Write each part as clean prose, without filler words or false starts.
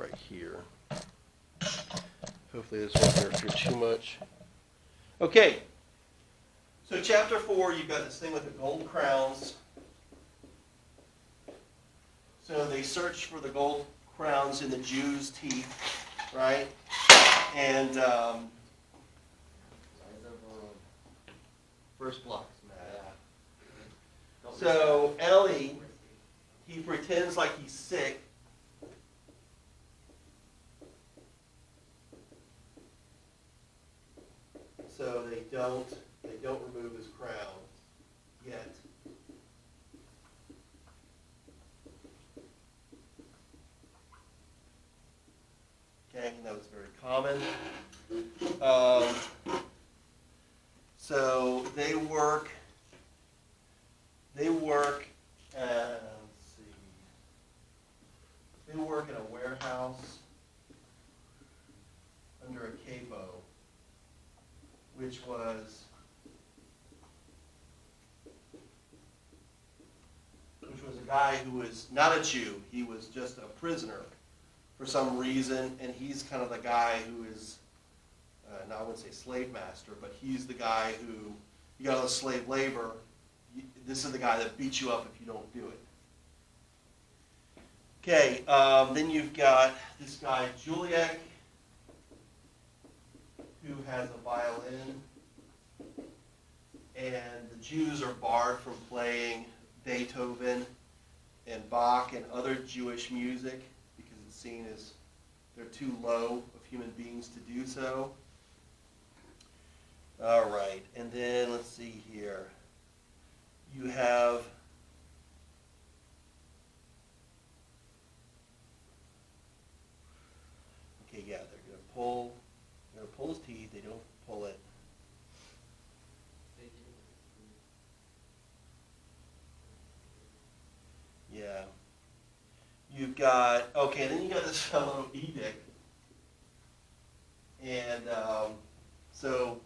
right here. Hopefully this won't interfere too much. Okay, so chapter 4, you've got this thing with the gold crowns. So they search for the gold crowns in the Jews' teeth, right? And first blocks, Matt. So Eli, he pretends like he's sick. So they don't remove his crown yet. Okay, that was very common. So they work. Let's see. They work in a warehouse under a capo, which was a guy who was not a Jew. He was just a prisoner for some reason, and he's kind of the guy who is, I wouldn't say slave master, but he's the guy who, you got all the slave labor, this is the guy that beats you up if you don't do it. Okay, then you've got this guy, Juliak, who has a violin, and the Jews are barred from playing Beethoven and Bach and other Jewish music because it's seen as they're too low of human beings to do so. All right, and then let's see here. You have okay, yeah, they're gonna pull his teeth. They don't pull it. Yeah. You've got, okay, then you got this fellow Edict. And so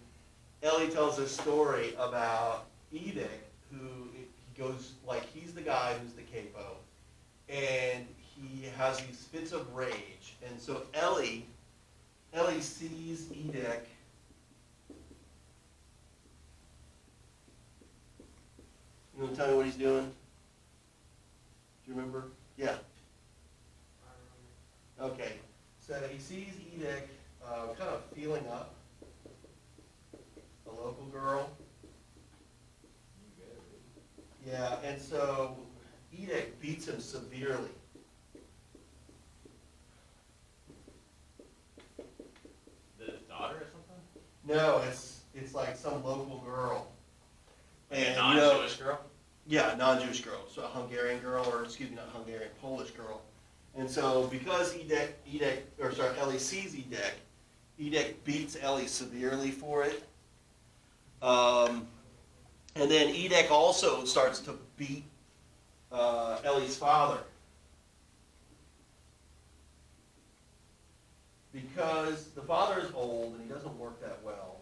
Eli tells this story about Edict, who he goes, like, he's the guy who's the capo. And he has these fits of rage. And so Eli sees Edict. You want to tell me what he's doing? Do you remember? Yeah. Okay. So he sees Edict kind of feeling up a local girl. Yeah, and so Edict beats him severely. His daughter or something? No, it's like some local girl. Like a non-Jewish girl? Yeah, non-Jewish girl, so a Hungarian girl, or excuse me, not Hungarian, Polish girl. And so because Eli sees Edict beats Eli severely for it. And then Edict also starts to beat Eli's father. Because the father is old and he doesn't work that well.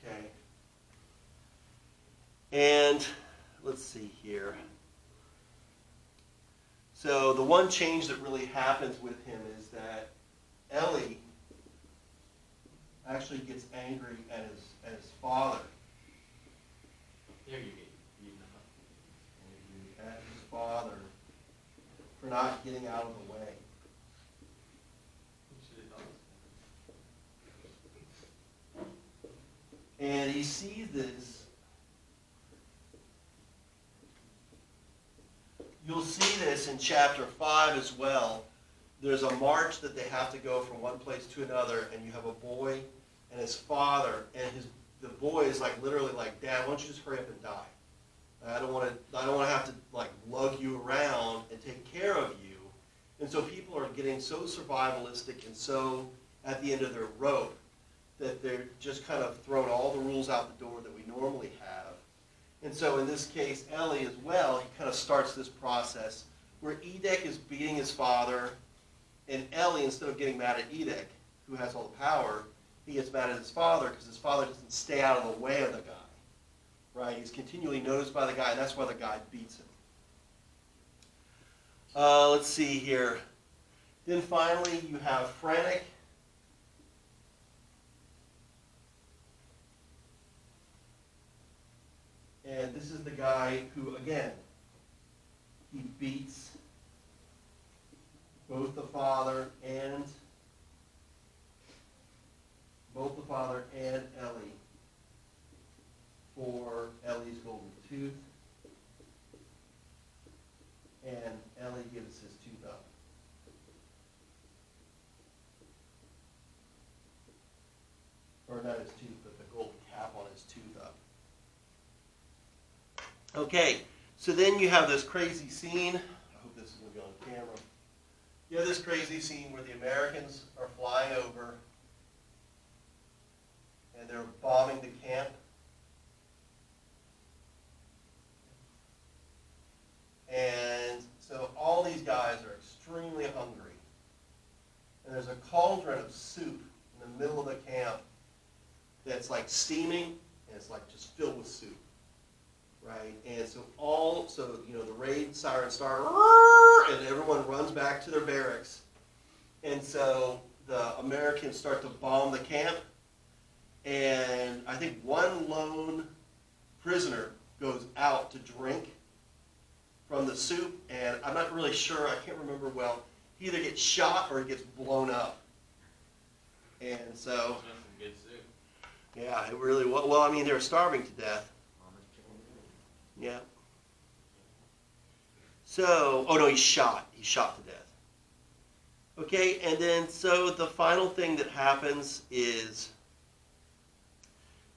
Okay. And let's see here. So the one change that really happens with him is that Eli actually gets angry at his father. There you get beaten up. At his father for not getting out of the way. And he sees this. You'll see this in chapter 5 as well. There's a march that they have to go from one place to another, and you have a boy and his father, and the boy is like literally like, Dad, why don't you just hurry up and die? I don't want to have to like lug you around and take care of you. And so people are getting so survivalistic and so at the end of their rope that they're just kind of throwing all the rules out the door that we normally have. And so in this case, Eli as well, he kind of starts this process where Edict is beating his father, and Eli, instead of getting mad at Edict, who has all the power, he gets mad at his father because his father doesn't stay out of the way of the guy. right? He's continually noticed by the guy, and that's why the guy beats him. Let's see here. Then finally, you have Frantic. And this is the guy who, again, he beats both the father and Ellie for Ellie's golden tooth. And Ellie gives his tooth up. Or not his tooth, but the gold cap on his tooth up. Okay, so then you have this crazy scene. I hope this is going to be on camera. You have this crazy scene where the Americans are flying over and they're bombing the camp. And so all these guys are extremely hungry. And there's a cauldron of soup in the middle of the camp that's like steaming, and it's like just filled with soup. Right? And so the raid sirens start, and everyone runs back to their barracks. And so the Americans start to bomb the camp. And I think one lone prisoner goes out to drink from the soup, and I'm not really sure, I can't remember well. He either gets shot or he gets blown up. And so, That's some good soup. yeah, it really was. Well, I mean, they were starving to death. Yeah. So, oh no, he's shot. He's shot to death. Okay, and then so the final thing that happens is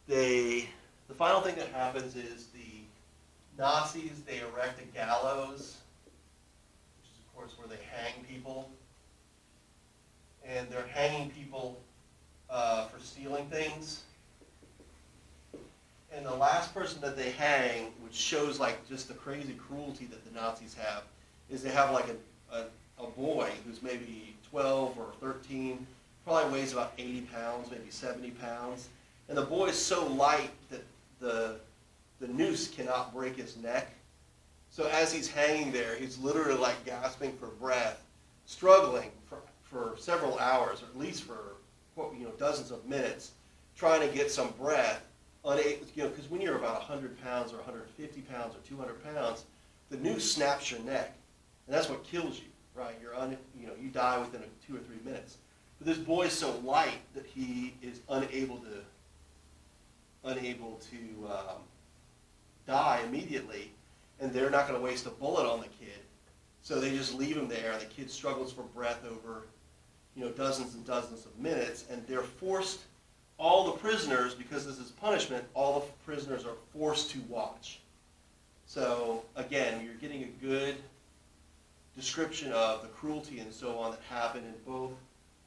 the Nazis, they erect a gallows, which is of course where they hang people. And they're hanging people for stealing things. And the last person that they hang, which shows like just the crazy cruelty that the Nazis have, is they have like a boy who's maybe 12 or 13, probably weighs about 80 pounds, maybe 70 pounds. And the boy is so light that the noose cannot break his neck. So as he's hanging there, he's literally like gasping for breath, struggling for several hours, or at least for dozens of minutes, trying to get some breath. Because when you're about 100 pounds or 150 pounds or 200 pounds, the noose snaps your neck, and that's what kills you, right? You die within 2 or 3 minutes. But this boy is so light that he is unable to die immediately, and they're not going to waste a bullet on the kid, so they just leave him there, and the kid struggles for breath over dozens and dozens of minutes, and they're forced. All the prisoners, because this is punishment, all the prisoners are forced to watch. So, again, you're getting a good description of the cruelty and so on that happened in both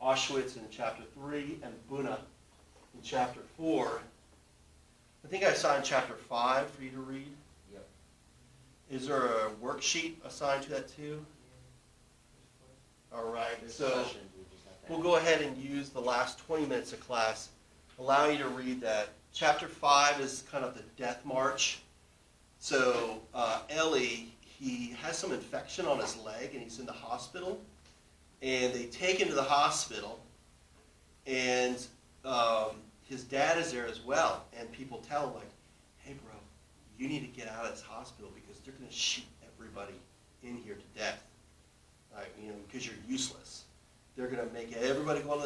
Auschwitz in chapter 3 and Buna in chapter 4. I think I assigned chapter 5 for you to read. Yep. Is there a worksheet assigned to that too? All right, so we'll go ahead and use the last 20 minutes of class, allow you to read that. Chapter 5 is kind of the death march. So Ellie, he has some infection on his leg, and he's in the hospital. And they take him to the hospital, and his dad is there as well. And people tell him, like, hey, bro, you need to get out of this hospital because they're going to shoot everybody in here to death, because you're useless. They're going to make everybody go on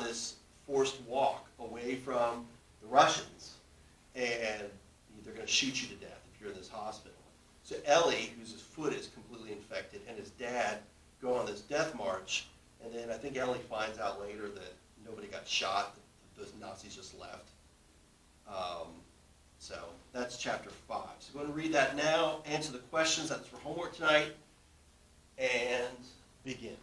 this forced walk away from the Russians, and they're going to shoot you to death if you're in this hospital. So Ellie, whose foot is completely infected, and his dad go on this death march, and then I think Ellie finds out later that nobody got shot, that those Nazis just left. So that's chapter 5. So go ahead and read that now, answer the questions, that's for homework tonight, and begin.